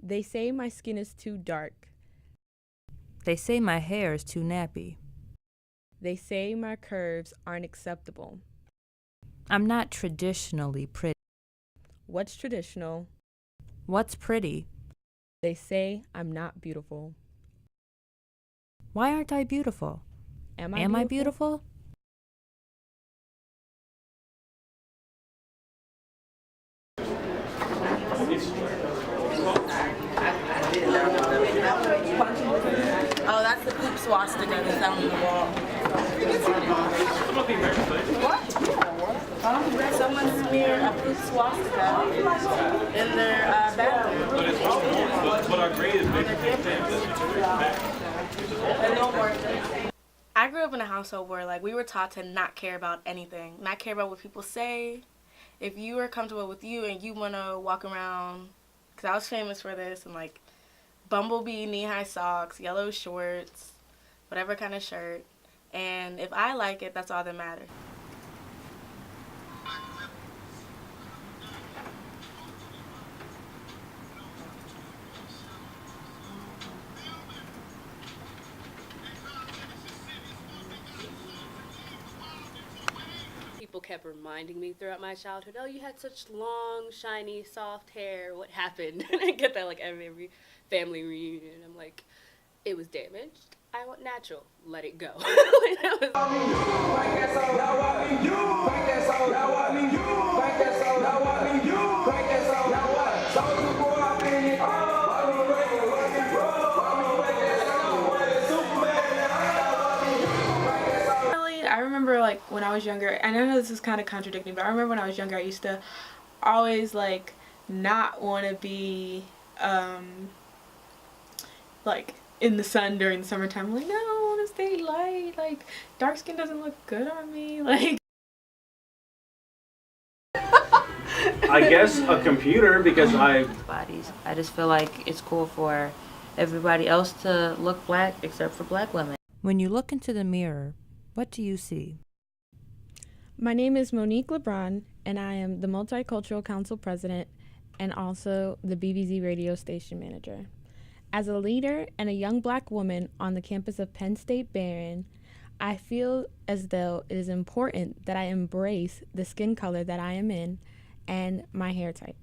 They say my skin is too dark. They say my hair is too nappy. They say my curves aren't acceptable. I'm not traditionally pretty. What's traditional? What's pretty? They say I'm not beautiful. Why aren't I beautiful? Am I I beautiful? beautiful? Oh, that's the poop swastika that's down on the wall. What? Someone smeared a poop swastika in their bathroom. But our grade is I grew up in a household where we were taught to not care about anything, not care about what people say. If you are comfortable with you and you want to walk around, because I was famous for this, and bumblebee knee-high socks, yellow shorts, whatever kind of shirt, and if I like it, that's all that matters. People kept reminding me throughout my childhood, oh, you had such long, shiny, soft hair. What happened? And I get that every family reunion. I'm like, it was damaged. I want natural. Let it go. I remember when I was younger, I know this is kind of contradicting, but I remember when I was younger I used to always not want to be in the sun during the summertime. I'm like, no, I want to stay light, dark skin doesn't look good on me, I guess a computer, because Bodies. I just feel like it's cool for everybody else to look black except for black women. When you look into the mirror, what do you see? My name is Monique LeBron, and I am the Multicultural Council President and also the BBZ radio station manager. As a leader and a young black woman on the campus of Penn State Barron, I feel as though it is important that I embrace the skin color that I am in and my hair type.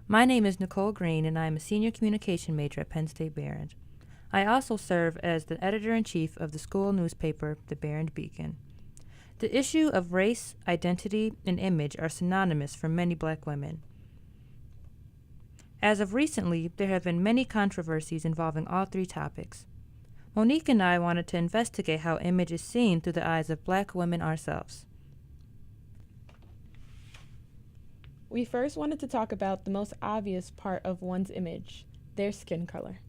My name is Nicole Green, and I am a senior communication major at Penn State Barron. I also serve as the editor-in-chief of the school newspaper, the Barron Beacon. The issue of race, identity, and image are synonymous for many black women. As of recently, there have been many controversies involving all three topics. Monique and I wanted to investigate how image is seen through the eyes of black women ourselves. We first wanted to talk about the most obvious part of one's image, their skin color.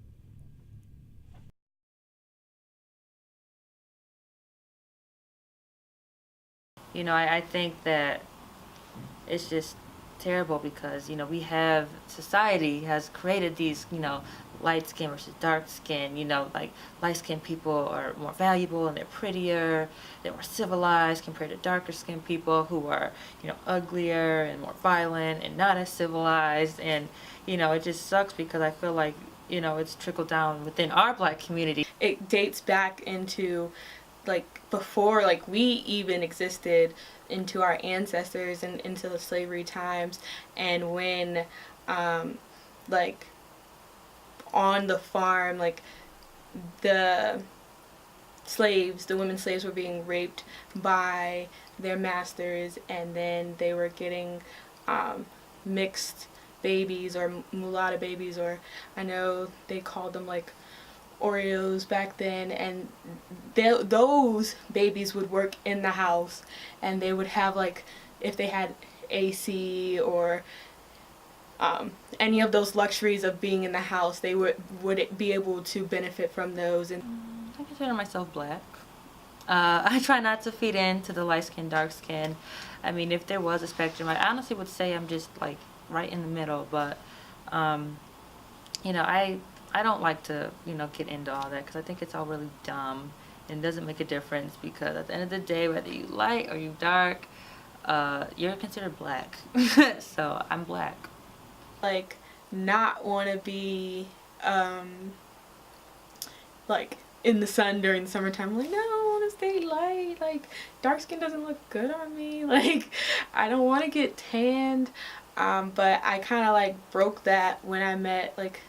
I think that it's just terrible because, we have, society has created these, light skin versus dark skin, light skinned people are more valuable and they're prettier, they're more civilized compared to darker skinned people who are, uglier and more violent and not as civilized. And, it just sucks because I feel like, it's trickled down within our black community. it dates back into before we even existed, into our ancestors and into the slavery times, and when on the farm the women slaves were being raped by their masters, and then they were getting mixed babies or mulatto babies, or I know they called them Oreos back then, and those babies would work in the house, and they would have if they had AC or any of those luxuries of being in the house, they would be able to benefit from those. And I consider myself black. I try not to feed into the light skin, dark skin. I mean, if there was a spectrum, I honestly would say I'm just right in the middle, but I don't like to, get into all that because I think it's all really dumb and doesn't make a difference, because at the end of the day, whether you light or you dark, you're considered black. So I'm black. not want to be like in the sun during the summertime. I'm like, no, I want to stay light. Like, dark skin doesn't look good on me. Like, I don't want to get tanned. But I kind of like broke that when I met, like,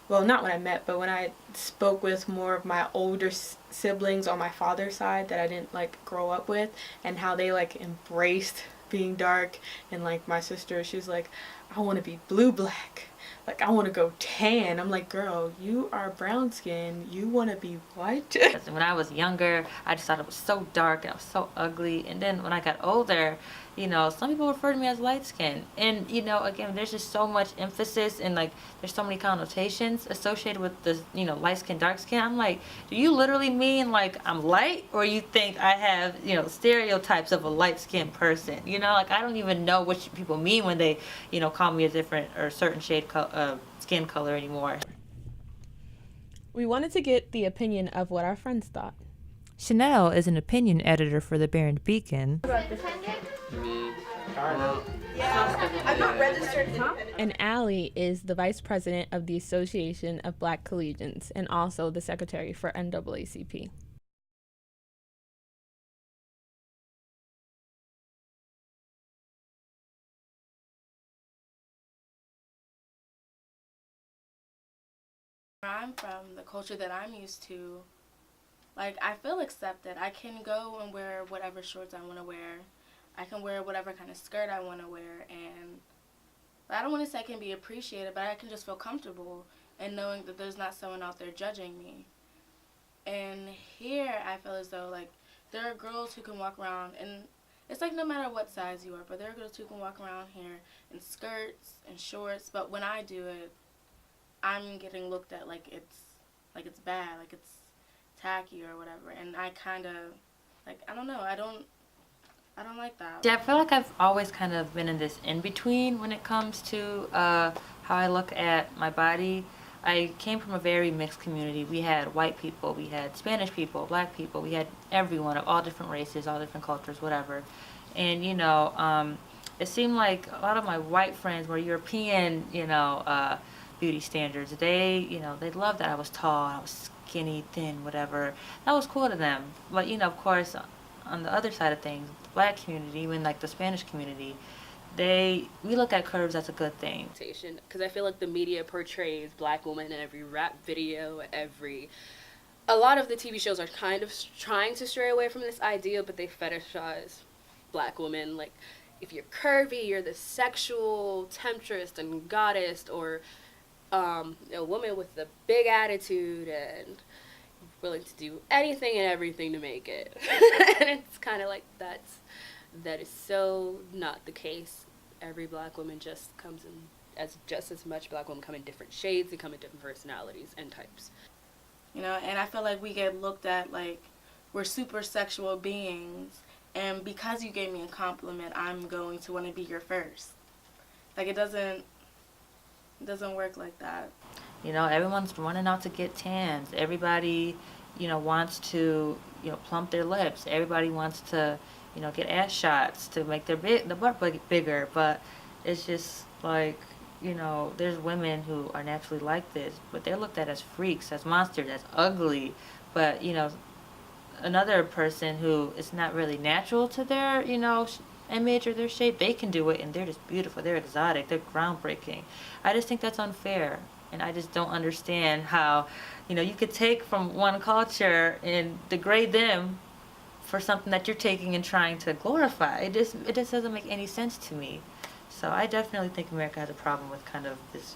well, not when I met, but when I spoke with more of my older siblings on my father's side that I didn't like grow up with, and how they like embraced being dark. And like my sister, she was like, I want to be blue black. Like, I want to go tan. I'm like, girl, you are brown skin. You want to be white? When I was younger, I just thought it was so dark and I was so ugly. And then when I got older, you know, some people refer to me as light skin. And, you know, again, there's just so much emphasis and, like, there's so many connotations associated with the, you know, light skin, dark skin. I'm like, do you literally mean, like, I'm light? Or you think I have, you know, stereotypes of a light skinned person? You know, like, I don't even know what people mean when they, you know, call me a different or certain shade skin color anymore. We wanted to get the opinion of what our friends thought. Chanel is an opinion editor for the Bear Beacon. I'm not registered independent. And Allie is the vice president of the Association of Black Collegians and also the secretary for NAACP. Where I'm from, the culture that I'm used to, like, I feel accepted. I can go and wear whatever shorts I want to wear. I can wear whatever kind of skirt I want to wear, and I don't want to say I can be appreciated, but I can just feel comfortable in knowing that there's not someone out there judging me. And here, I feel as though, like, there are girls who can walk around, and it's like no matter what size you are, but there are girls who can walk around here in skirts and shorts, but when I do it, I'm getting looked at like it's bad, like it's tacky or whatever, and I kind of, like, I don't know, I don't like that. Yeah, I feel like I've always kind of been in this in-between when it comes to how I look at my body. I came from a very mixed community. We had white people, we had Spanish people, black people, we had everyone of all different races, all different cultures, whatever. And, you know, it seemed like a lot of my white friends were European, you know, beauty standards. They, you know, they loved that I was tall, I was skinny, thin, whatever. That was cool to them. But, you know, of course, on the other side of things, the black community, even like the Spanish community, we look at curves as a good thing. Because I feel like the media portrays black women in every rap video, a lot of the TV shows are kind of trying to stray away from this idea, but they fetishize black women. Like, if you're curvy, you're the sexual temptress and goddess, or a woman with a big attitude and willing to do anything and everything to make it. And it's kind of like that is so not the case. Every black woman just comes in just as much black women come in different shades, they come in different personalities and types. You know, and I feel like we get looked at like we're super sexual beings, and because you gave me a compliment, I'm going to want to be your first. Like, it doesn't work like that. You know, everyone's running out to get tans. Everybody, you know, wants to, you know, plump their lips. Everybody wants to, you know, get ass shots to make the butt bigger. But it's just like, you know, there's women who are naturally like this, but they're looked at as freaks, as monsters, as ugly. But, you know, another person who is not really natural to their, you know, image or their shape, they can do it and they're just beautiful, they're exotic, they're groundbreaking. I just think that's unfair, and I just don't understand how, you know, you could take from one culture and degrade them for something that you're taking and trying to glorify. It just doesn't make any sense to me. So I definitely think America has a problem with kind of this,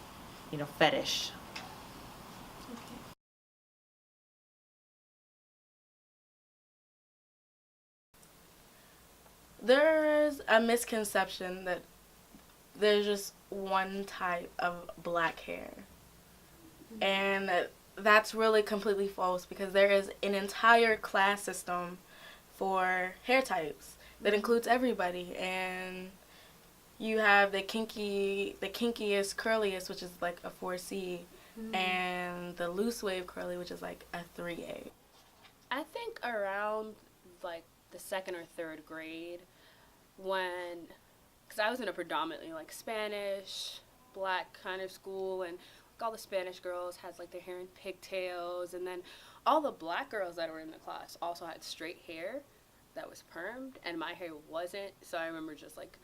you know, fetish. There's a misconception that there's just one type of black hair. And that's really completely false, because there is an entire class system for hair types that includes everybody. And you have the kinkiest, curliest, which is like a 4C, and the loose wave curly, which is like a 3A. I think around like the second or third grade, because I was in a predominantly like Spanish, black kind of school, and like all the Spanish girls had like their hair in pigtails, and then all the black girls that were in the class also had straight hair that was permed, and my hair wasn't. So I remember just like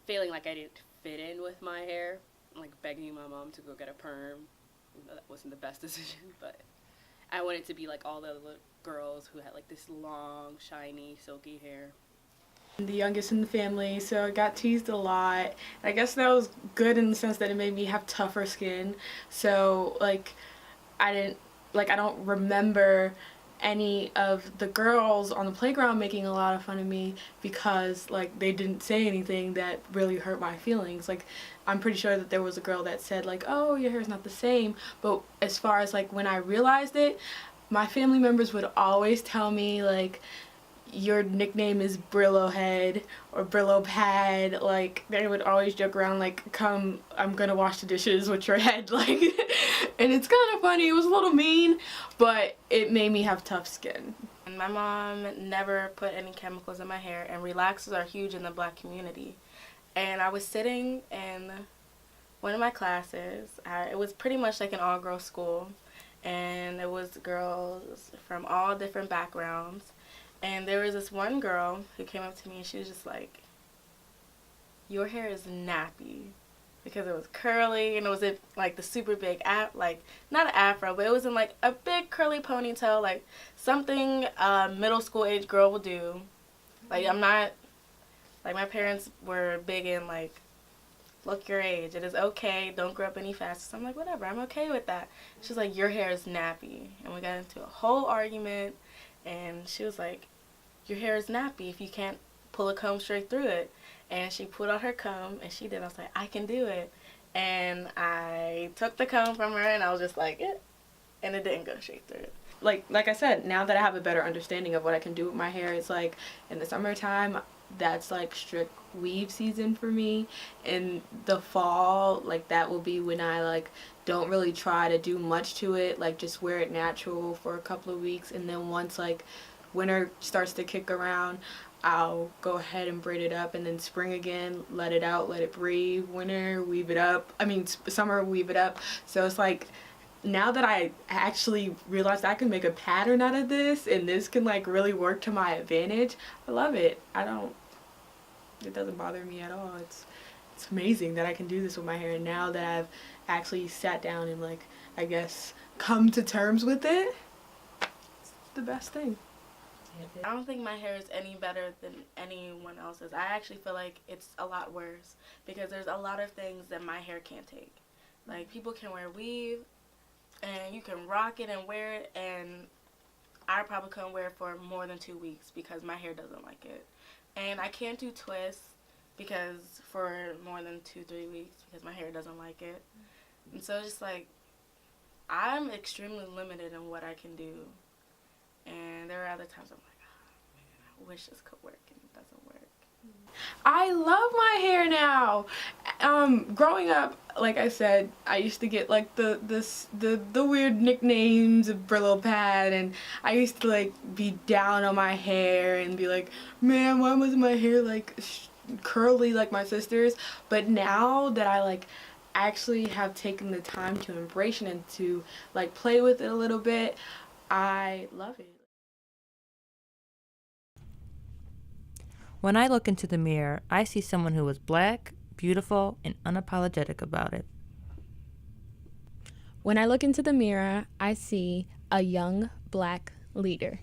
feeling like I didn't fit in with my hair, and, like begging my mom to go get a perm. That wasn't the best decision, but I wanted to be like all the other girls who had like this long, shiny, silky hair. The youngest in the family, so I got teased a lot. I guess that was good in the sense that it made me have tougher skin. So like I don't remember any of the girls on the playground making a lot of fun of me because like they didn't say anything that really hurt my feelings. Like I'm pretty sure that there was a girl that said like, oh, your hair's not the same, but as far as like when I realized it, my family members would always tell me like, your nickname is Brillo Head or Brillo Pad. Like they would always joke around like, come, I'm gonna wash the dishes with your head, like and it's kind of funny. It was a little mean, but it made me have tough skin. And my mom never put any chemicals in my hair, and relaxers are huge in the black community. And I was sitting in one of my classes. It was pretty much like an all-girls school, and it was girls from all different backgrounds. And there was this one girl who came up to me and she was just like, your hair is nappy. Because it was curly and it was in like the super big, not an afro, but it was in like a big curly ponytail, like something a middle school age girl would do. Like I'm not, like my parents were big in like, look your age, it is okay, don't grow up any faster. So I'm like, whatever, I'm okay with that. She's like, your hair is nappy. And we got into a whole argument and she was like, your hair is nappy if you can't pull a comb straight through it. And she pulled out her comb and she did. I was like, I can do it. And I took the comb from her and I was just like, and it didn't go straight through it. Like I said, now that I have a better understanding of what I can do with my hair, it's like in the summertime, that's like strict weave season for me. In the fall, like that will be when I like don't really try to do much to it, like just wear it natural for a couple of weeks, and then once like winter starts to kick around, I'll go ahead and braid it up, and then spring again, let it out, let it breathe. Winter, weave it up. Summer, weave it up. So it's like, now that I actually realized I can make a pattern out of this, and this can like really work to my advantage, I love it. It doesn't bother me at all. It's amazing that I can do this with my hair, and now that I've actually sat down and like, I guess, come to terms with it, it's the best thing. I don't think my hair is any better than anyone else's. I actually feel like it's a lot worse because there's a lot of things that my hair can't take. Like people can wear weave and you can rock it and wear it, and I probably couldn't wear it for more than 2 weeks because my hair doesn't like it. And I can't do twists because for more than 2-3 weeks because my hair doesn't like it. And so it's just like, I'm extremely limited in what I can do. And there are other times I'm like, oh, man, I wish this could work, and it doesn't work. I love my hair now. Growing up, like I said, I used to get like the weird nicknames of Brillo Pad, and I used to like be down on my hair and be like, man, why wasn't my hair like curly like my sister's? But now that I like actually have taken the time to embrace it and to like play with it a little bit, I love it. When I look into the mirror, I see someone who is black, beautiful, and unapologetic about it. When I look into the mirror, I see a young black leader.